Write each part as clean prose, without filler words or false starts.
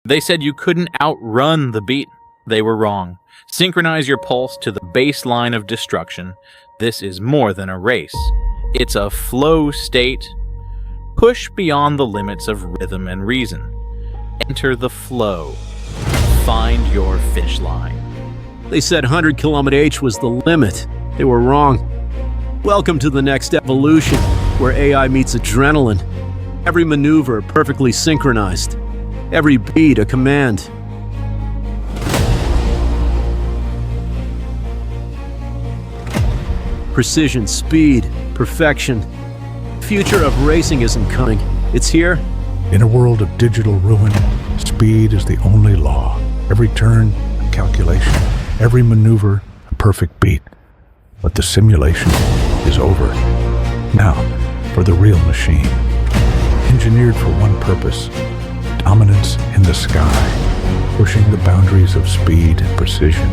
They said you couldn't outrun the beat. They were wrong. Synchronize your pulse to the baseline of destruction. This is more than a race. It's a flow state. Push beyond the limits of rhythm and reason. Enter the flow. Find your finish line. They said 100 km/h was the limit. They were wrong. Welcome to the next evolution, where AI meets adrenaline. Every maneuver perfectly synchronized. Every beat a command. Precision, speed, perfection. The future of racing isn't coming. It's here. In a world of digital ruin, speed is the only law. Every turn, a calculation. Every maneuver, a perfect beat. But the simulation is over. Now, for the real machine. Engineered for one purpose: dominance in the sky, pushing the boundaries of speed and precision.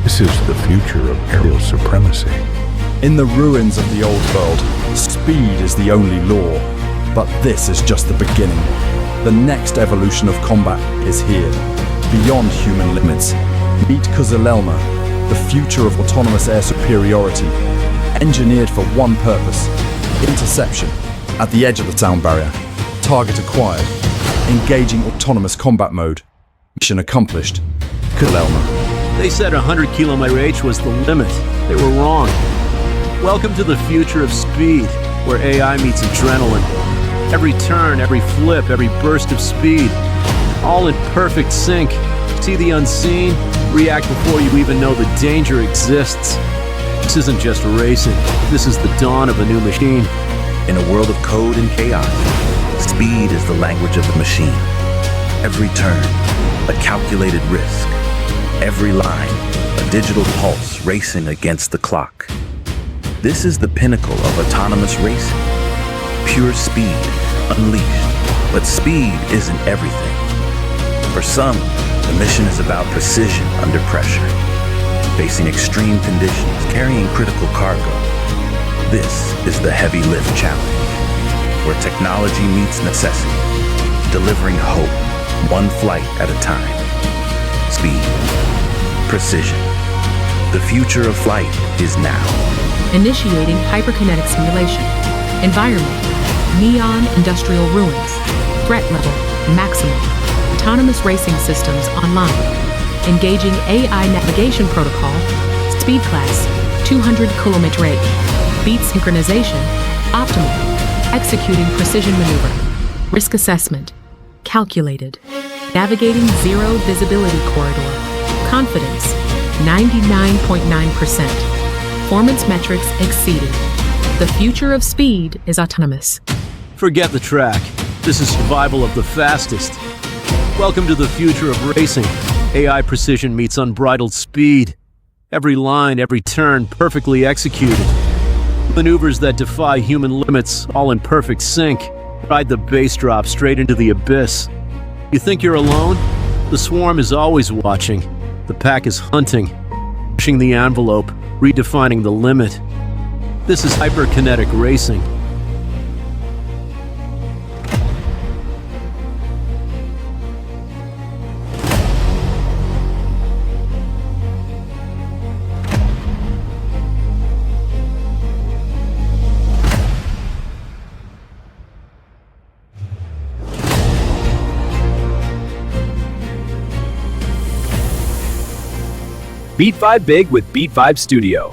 This is the future of aerial supremacy. In the ruins of the old world, speed is the only law. But this is just the beginning. The next evolution of combat is here, beyond human limits. Meet Kuzalelma, the future of autonomous air superiority, engineered for one purpose: interception. At the edge of the sound barrier, target acquired, engaging autonomous combat mode. Mission accomplished. Kuzalelma. They said 100 km/h was the limit. They were wrong. Welcome to the future of speed, where AI meets adrenaline. Every turn, every flip, every burst of speed, all in perfect sync. See the unseen, react before you even know the danger exists. This isn't just racing, this is the dawn of a new machine. In a world of code and chaos, speed is the language of the machine. Every turn, a calculated risk. Every line, a digital pulse racing against the clock. This is the pinnacle of autonomous racing. Pure speed, unleashed. But speed isn't everything. For some, the mission is about precision under pressure, facing extreme conditions, carrying critical cargo. This is the heavy lift challenge, where technology meets necessity, delivering hope, one flight at a time. Speed, precision. The future of flight is now. Initiating hyperkinetic simulation. Environment: neon industrial ruins. Threat level: maximum. Autonomous racing systems online. Engaging AI navigation protocol. Speed class: 200 km/h. Beat synchronization: optimal. Executing precision maneuver. Risk assessment: calculated. Navigating zero visibility corridor. Confidence: 99.9%. Performance metrics exceeded. The future of speed is autonomous. Forget the track. This is survival of the fastest. Welcome to the future of racing. AI precision meets unbridled speed. Every line, every turn, perfectly executed. Maneuvers that defy human limits, all in perfect sync. Ride the bass drop straight into the abyss. You think you're alone? The swarm is always watching. The pack is hunting, pushing the envelope, redefining the limit. This is hyperkinetic racing. Beat Vibe big with BeatVibe Studio.